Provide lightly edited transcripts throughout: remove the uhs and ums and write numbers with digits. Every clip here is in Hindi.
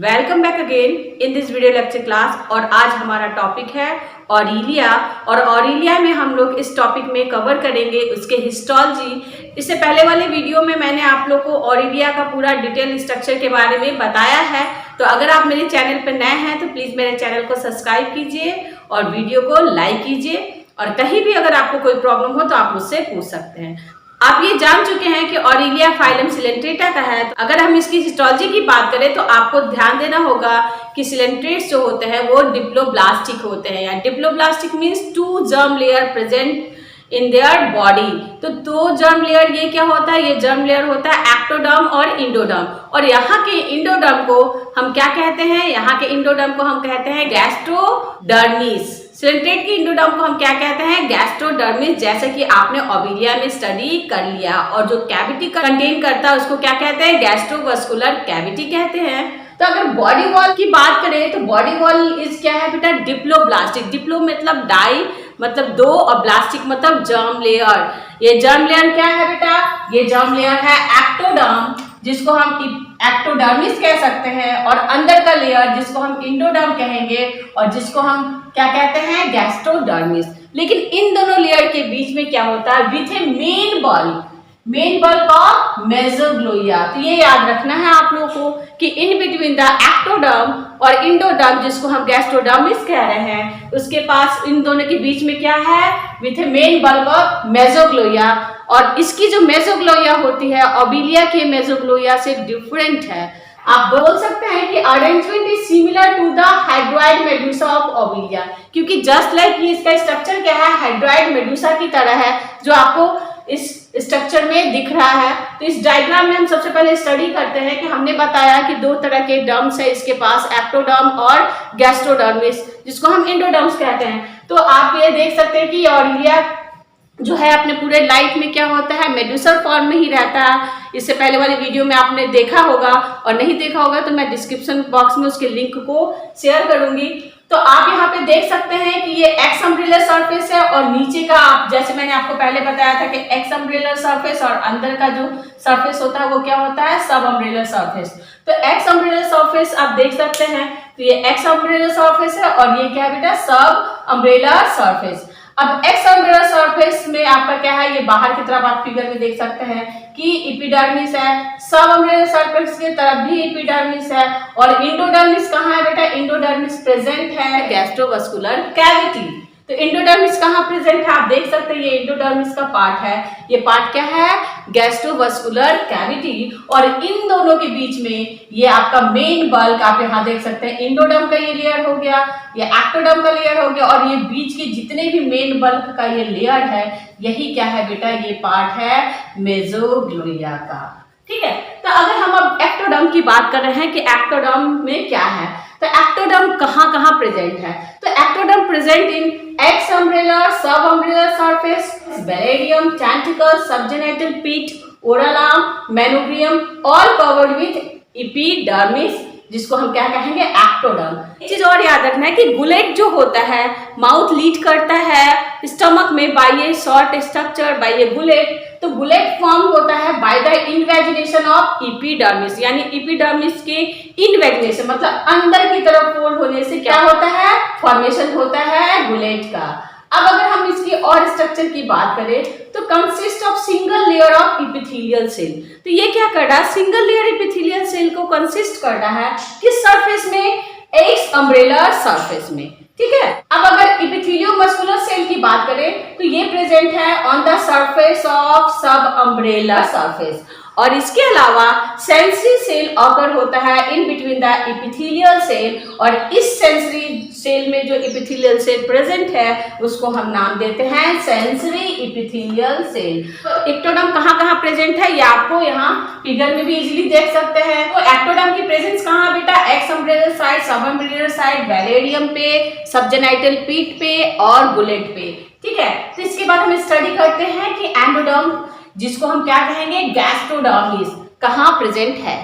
Welcome back again in this video lecture class. और आज हमारा टॉपिक है ऑरिलिया। और ऑरिलिया में हम लोग इस टॉपिक में कवर करेंगे उसके हिस्टोलॉजी। इससे पहले वाले वीडियो में मैंने आप लोग को ऑरिलिया का पूरा डिटेल स्ट्रक्चर के बारे में बताया है। तो अगर आप मेरे चैनल पर नए हैं तो प्लीज़ मेरे चैनल को सब्सक्राइब कीजिए और वीडियो को लाइक कीजिए। और कहीं भी अगर आपको कोई प्रॉब्लम हो तो आप मुझसे पूछ सकते हैं। आप ये जान चुके हैं कि ऑरिलिया फाइलम सिलेंट्रेटा का है। अगर हम इसकी हिस्टोलॉजी की बात करें तो आपको ध्यान देना होगा कि सिलेंट्रेट्स जो होते हैं वो डिप्लोब्लास्टिक होते हैं। या diploblastic means 2 germ layer present in their body. तो 2 जर्म लेयर ये क्या होता है? ये जर्म लेयर होता है एक्टोडर्म और इंडोडर्म। और यहाँ के इंडोडर्म को हम क्या कहते हैं? यहाँ के इंडोडर्म को हम कहते हैं गैस्ट्रोडर्मिस। सिलेंट्रेट के इंडोडर्म को हम क्या कहते हैं? गैस्ट्रोडर्मिस। जैसे कि आपने ऑरिलिया में स्टडी कर लिया। और जो कैविटी कंटेन करता है उसको क्या कहते हैं? गैस्ट्रोवास्कुलर कैविटी कहते हैं। तो अगर बॉडी वॉल की बात करें तो बॉडी वॉल इज क्या है बेटा? डिप्लोब्लास्टिक। डिप्लो मतलब डाई मतलब 2 और ब्लास्टिक मतलब जर्म लेयर। ये जर्म लेयर क्या है बेटा? ये जर्म लेयर है एक्टोडर्म, जिसको हम एक्टोडर्मिस कह सकते हैं। और अंदर का लेयर जिसको हम इंडोडर्म कहेंगे और जिसको हम क्या कहते हैं? गैस्ट्रोडर्मिस। लेकिन इन दोनों लेयर के बीच में क्या होता है? With a main bulb of mesogloea. तो ये याद रखना है आप लोगों को कि इन बिटवीन द एक्टोडर्म और इंडोडर्म जिसको हम गैस्ट्रोडर्मिस कह रहे हैं, उसके पास इन दोनों के बीच में क्या है? With a main bulb of mesogloea. और इसकी जो मेसोग्लोइया होती है ऑरिलिया के मेसोग्लोइया से डिफरेंट है। आप बोल सकते हैं कि arrangement is similar to the hydroid medusa of Aurelia, क्योंकि जस्ट लाइक ये इसका स्ट्रक्चर क्या है? हाइड्रॉइड मेडुसा की तरह है, जो आपको इस स्ट्रक्चर में दिख रहा है। तो इस डायग्राम में हम सबसे पहले स्टडी करते हैं कि हमने बताया कि 2 तरह के डर्म्स है इसके पास, एक्टोडर्म और गैस्ट्रोडर्मिस, जिसको हम इंडोडर्म्स कहते हैं। तो आप ये देख सकते हैं कि ऑरिलिया जो है अपने पूरे लाइफ में क्या होता है? मेडुसर फॉर्म में ही रहता है। इससे पहले वाली वीडियो में आपने देखा होगा, और नहीं देखा होगा तो मैं डिस्क्रिप्शन बॉक्स में उसके लिंक को शेयर करूंगी। तो आप यहाँ पे देख सकते हैं कि ये एक्स अम्ब्रेलर सरफेस है और नीचे का आप जैसे मैंने आपको पहले बताया था कि एक्स अम्ब्रेलर सरफेस और अंदर का जो सरफेस होता है वो क्या होता है? सब अम्ब्रेलर सरफेस। तो एक्स अम्ब्रेलर सरफेस आप देख सकते हैं, तो ये एक्स अम्ब्रेलर सरफेस है और ये क्या बेटा? सब अम्ब्रेलर सरफेस। अब एक्स अम्ब्रेलर सरफेस में आपका क्या है? ये बाहर की तरफ आप फिगर में देख सकते हैं कि एपिडर्मिस है। सब अम्ब्रेलर सरफेस की तरफ भी एपिडर्मिस है। और इंडोडर्मिस कहाँ है बेटा? इंडोडर्मिस प्रेजेंट है गैस्ट्रोवास्कुलर कैविटी। तो इंडोडर्मिस कहाँ प्रेजेंट है? आप देख सकते हैं ये इंडोडर्मिस का पार्ट है। ये पार्ट क्या है? Gastrovascular cavity. और इन दोनों के बीच में ये आपका मेन बल्क आप यहाँ देख सकते हैं। इंडोडर्म का ये लेयर हो गया, ये एक्टोडर्म का लेयर हो गया, और ये बीच के जितने भी मेन बल्क का ये लेयर है, यही क्या है बेटा? ये पार्ट है मेसोग्लोइया का। ठीक है। तो अगर हम अब एक्टोडर्म की बात कर रहे हैं कि एक्टोडर्म में क्या है, तो एक्टोडर्म कहाँ प्रेजेंट है? तो ectoderm present in exumbrellar, subumbrellar surface, velarium, tentacle, subgenital pit, oral arm, manubrium, all covered with epidermis, जिसको हम क्या कहेंगे? एक्टोडर्म। एक चीज और याद रखना है कि गुलेट जो होता है माउथ लीड करता है स्टमक में by a short structure by a gullet. तो गुलेट फॉर्म होता है by the invagination of epidermis, यानी एपिडर्मिस के इनवेजिनेशन मतलब अंदर की तरफ फोल्ड होने से क्या होता है? फॉर्मेशन होता है गुलेट का। अब अगर हम इसकी और स्ट्रक्चर की बात करें तो consist of single layer of epithelial cell. तो ये क्या कर रहा है? सिंगल लेयर एपिथेलियल सेल को कंसिस्ट कर रहा है किस सरफेस में? एक्स अम्ब्रेलर सरफेस में। ठीक है। अब अगर एपिथेलियोमस्कुलर सेल की बात करें तो ये प्रेजेंट है ऑन द सरफेस ऑफ सब अम्ब्रेलर सरफेस। और इसके अलावा सेंसरी सेल ऑकर होता है in between the epithelial cell. और इस सेंसरी सेल में जो एपिथेलियल सेल प्रेजेंट है उसको हम नाम देते हैं सेंसरी एपिथेलियल सेल। तो एक्टोडर्म कहाँ प्रेजेंट है? ये आपको यहाँ फिगर में भी इजीली देख सकते हैं। तो एक्टोडर्म की प्रेजेंस कहाँ बेटा? एक्स अम्ब्रेलर साइड, सब अम्ब्रेलर साइड, वेलेरियम पे, सबजेनिटल पीट पे और गुलेट पे। ठीक है। तो इसके बाद हम स्टडी करते हैं कि एंडोडर्म, जिसको हम क्या कहेंगे? गैस्ट्रोडर्मिस, कहाँ प्रेजेंट है?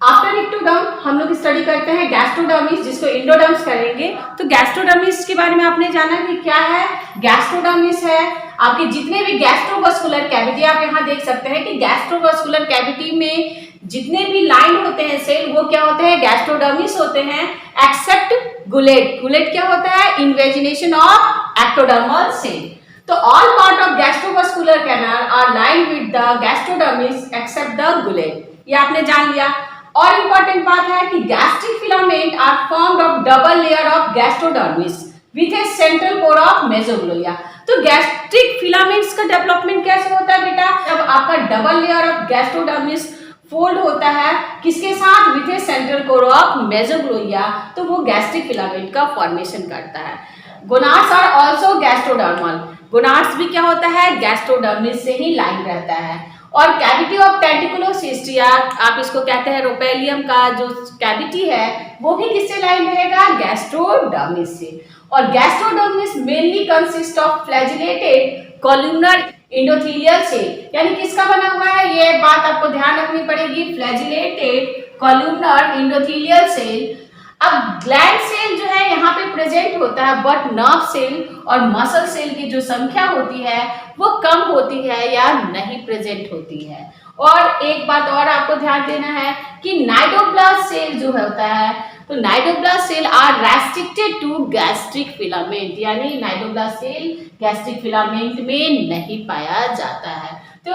आफ्टर एक्टोडर्म हम लोग स्टडी करते हैं गैस्ट्रोडर्मिस, जिसको इंडोडर्म्स करेंगे। तो गैस्ट्रोडर्मिस के बारे में आपने जाना कि क्या है? गैस्ट्रोडर्मिस है आपके जितने भी गैस्ट्रोवास्कुलर कैविटी, आप यहाँ देख सकते हैं कि गैस्ट्रोवास्कुलर कैविटी में जितने भी लाइन होते हैं सेल वो क्या होते हैं, गैस्ट्रोडर्मिस होते हैं, एक्सेप्ट गुलेट। गुलेट क्या होता है, इन्वेजिनेशन ऑफ एक्टोडर्मल सेल। तो all part of gastrovascular canal are lined with the gastrodermis except the gullet. ये आपने जान लिया। और इंपॉर्टेंट बात है कि gastric filament are formed of double layer of gastrodermis with a central core of mesogloea. तो गैस्ट्रिक फिलामेंट्स का डेवलपमेंट कैसे होता है बेटा, जब आपका double layer of gastrodermis fold होता है किसके साथ, with a central core of mesogloea, तो वो गैस्ट्रिक फिलामेंट का फॉर्मेशन करता है। Gonads are also gastrodermal. Gonads भी क्या होता है, गैस्ट्रोडर्मिस से ही लाइन रहता है। और कैविटी ऑफ टेंटिकुलोसिस्ट या आप इसको कहते हैं रोपेलियम का जो कैविटी है वो भी किससे लाइन रहेगा, गैस्ट्रोडर्मिस से। और gastrodermis mainly consist of flagellated columnar endothelial cell, यानी किसका बना हुआ है, ये बात आपको ध्यान रखनी पड़ेगी, फ्लैजिलेटेड कॉलमनर एंडोथेलियल सेल। अब ग्लैंड सेल जो है यहाँ पे प्रेजेंट होता है, बट नर्व सेल और मसल सेल की जो संख्या होती है वो कम होती है या नहीं प्रेजेंट होती है। और एक बात और आपको ध्यान देना है कि नाइडोब्लास्ट सेल जो होता है, तो cnidoblast cell are restricted to gastric filament, यानी नाइडोब्लास्ट सेल गैस्ट्रिक फिलामेंट में नहीं पाया जाता है। तो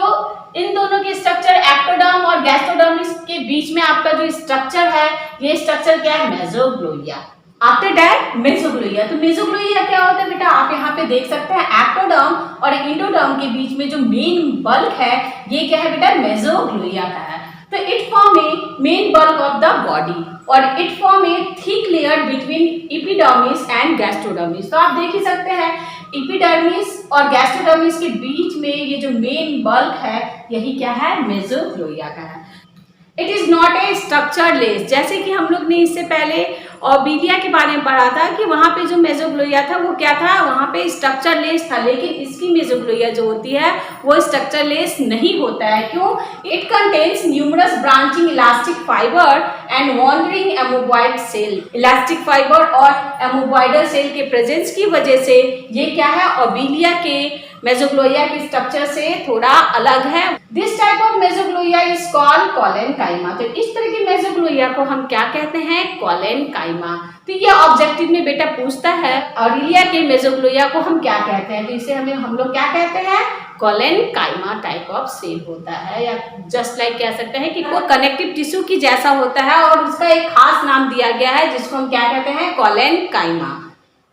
इन दोनों के स्ट्रक्चर, एक्टोडर्म और गैस्ट्रोडर्मिस के बीच में आपका जो स्ट्रक्चर है, ये स्ट्रक्चर क्या है, मेसोग्लोया। After that मेसोग्लोया। तो मेसोग्लोया क्या होता है बेटा, आप यहाँ पे देख सकते हैं एक्टोडर्म और एंडोडर्म के बीच में जो मेन बल्क है ये क्या है बेटा, मेसोग्लोया का है। तो it form a main bulk of the body और it form a thick layer between epidermis and gastrodermis. तो आप देख ही सकते हैं एपिडर्मिस और गैस्ट्रोडर्मिस के बीच में ये जो मेन बल्क है यही क्या है, मेसोग्लोया का है। It is not a structure less, जैसे कि हम लोग ने इससे पहले ऑर्बिलिया के बारे में पढ़ा था कि वहां पे जो मेसोग्लोया था वो क्या था, वहां पे स्ट्रक्चर लेस था, लेकिन इसकी मेसोग्लोया जो होती है वो स्ट्रक्चर लेस नहीं होता है। क्यों, it contains numerous branching elastic fibre and wandering amoeboid cell. Elastic fibre और एमोबॉइडल सेल के प्रेजेंस की वजह से ये क्या है, ऑर्बिलिया के मेसोग्लोया के स्ट्रक्चर से थोड़ा अलग है। This type of mesogloea is called collenchyma. तो इस तरह की मेसोग्लोया को हम क्या कहते हैं, कोलेनकाइमा। तो ये ऑब्जेक्टिव में बेटा पूछता है ऑरिलिया के मेसोग्लोया को हम क्या कहते हैं, तो इसे हम लोग क्या कहते हैं, कोलेनकाइमा टाइप ऑफ सेल होता है, या जस्ट लाइक कह सकते हैं कि वो कनेक्टिव टिश्यू की जैसा होता है और उसका एक खास नाम दिया गया है जिसको हम क्या कहते हैं, कोलेनकाइमा।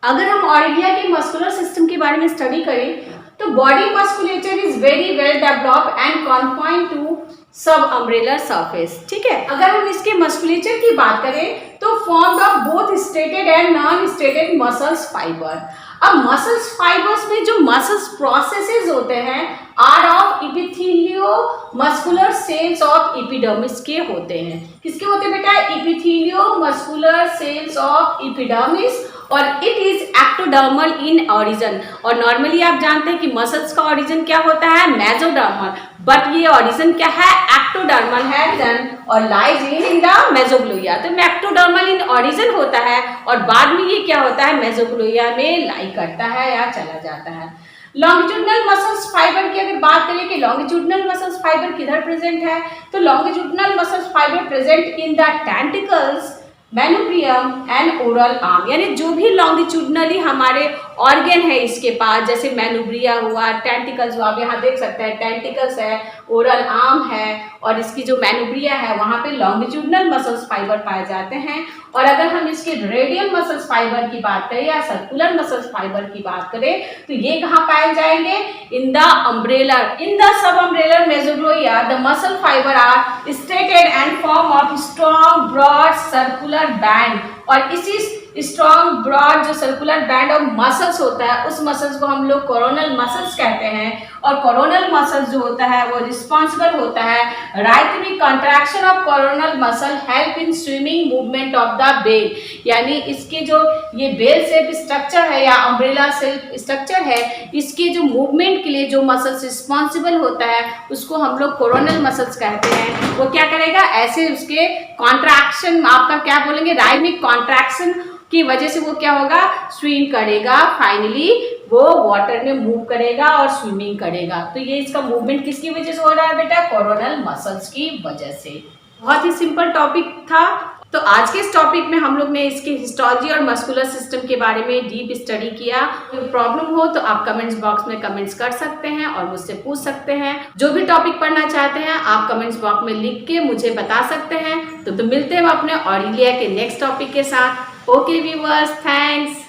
अगर हम ऑरिलिया के मस्कुलर सिस्टम के बारे में स्टडी करें तो body musculature is very well developed and confined to subumbrellar surface. ठीक है, अगर हम इसके मस्कुलेचर की बात करें तो formed of both striated and non striated muscles fibre. अब मसल्स फाइबर्स में जो मसल्स प्रोसेसेस होते हैं are of epitheliomuscular cells of epidermis के होते हैं। किसके होते हैं बेटा, epitheliomuscular cells of epidermis, और it is ectodermal in origin. और नॉर्मली आप जानते हैं कि मसल्स का ऑरिजिन क्या होता है, मेसोडर्मल, बट ये ऑरिजिन क्या है, एक्टोडर्मल है देन और लाइज इन द मेसोग्लोया। तो एक्टोडर्मल इन ऑरिजिन होता है और बाद में ये क्या होता है, मेसोग्लोया में लाई करता है या चला जाता है। लॉन्गिट्यूडनल मसल्स फाइबर की अगर बात करें कि लॉन्गिट्यूडनल मसल्स फाइबर किधर प्रेजेंट है, तो longitudinal muscles fibre present in the tentacles, manubrium and oral arm, यानी जो भी लॉन्गिट्यूडनली हमारे ऑर्गन है इसके पास, जैसे मैनुब्रिया हुआ, टेंटिकल्स हुआ, आप यहाँ देख सकते हैं टेंटिकल्स है, ओरल आर्म है और इसकी जो मैनुब्रिया है वहाँ पे लॉन्गिट्यूडनल मसल्स फाइबर पाए जाते हैं। और अगर हम इसके रेडियल मसल्स फाइबर की बात करें या सर्कुलर मसल्स फाइबर की बात करें तो ये कहाँ पाए जाएंगे, in the अम्ब्रेलर, in the subumbrellar mesogloea the muscle fibre are striated and form of strong broad circular band. और इसी स्ट्रॉन्ग ब्रॉड जो सर्कुलर बैंड ऑफ मसल्स होता है उस मसल्स को हम लोग कोरोनल मसल्स कहते हैं। और कोरोनल मसल्स जो होता है वो रिस्पॉन्सिबल होता है rhythmic contraction of coronal muscle help in swimming movement of the bell, यानी इसके जो ये बेल शेप स्ट्रक्चर है या अम्ब्रेला शेप स्ट्रक्चर है इसके जो मूवमेंट के लिए जो मसल्स रिस्पॉन्सिबल होता है उसको हम लोग कोरोनल मसल्स कहते हैं। वो क्या करेगा, ऐसे उसके कॉन्ट्रैक्शन, आपका क्या बोलेंगे, राइथमिक कॉन्ट्रैक्शन की वजह से वो क्या होगा, स्विम करेगा, फाइनली वो वाटर में मूव करेगा और स्विमिंग करेगा। तो ये इसका मूवमेंट किसकी वजह से हो रहा है बेटा, कोरोनल मसल्स की वजह से। बहुत ही सिंपल टॉपिक था। तो आज के इस टॉपिक में हम लोग ने इसके हिस्टोलॉजी और मस्कुलर सिस्टम के बारे में डीप स्टडी किया। कोई प्रॉब्लम हो तो आप कमेंट्स बॉक्स में कमेंट्स कर सकते हैं और मुझसे पूछ सकते हैं। जो भी टॉपिक पढ़ना चाहते हैं आप कमेंट्स बॉक्स में लिख के मुझे बता सकते हैं। तो मिलते हैं अपने ऑरिलिया के नेक्स्ट टॉपिक के साथ। Okay viewers, thanks.